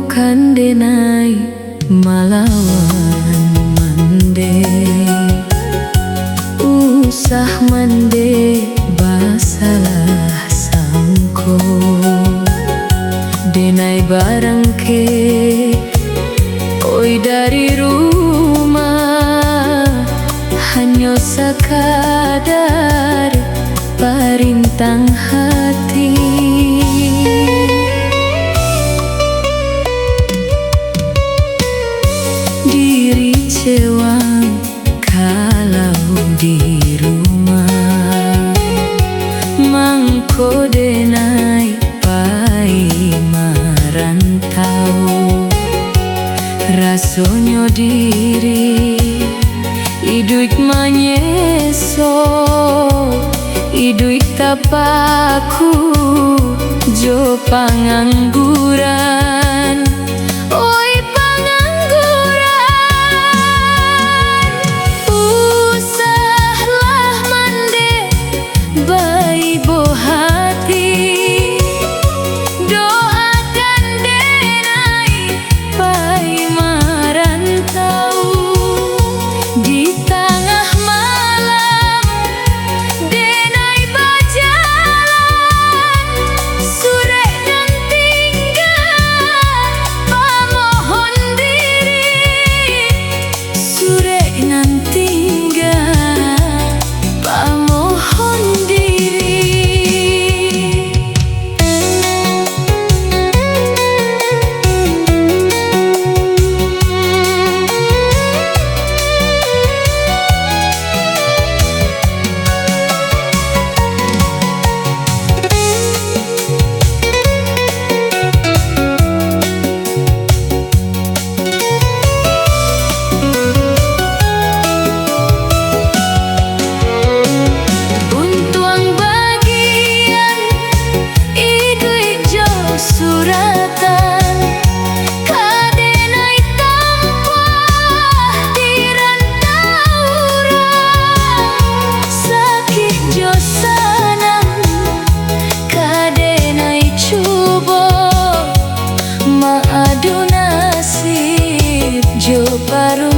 bukan denai malawan mande, usah mande basalah sangko denai barang ke oi dari rumah hanya sekadar parintang hati. Diri cewang kalau di rumah mangko denai pai marantau rasonyo diri iduik manyeso iduik tapaku jo pangangguran. Oi pangangguran, usahlah mande bayi bo hati, doakan denai pai marantau di tengah malam denai bajalan sure dan tinggal pamohon diri, sure nan tinggal pamohon diri. Untuang bagian iduik jo suratan kadenai tanpa dirantauran sakit jo sanang kadenai cubo maadu nasib jo paru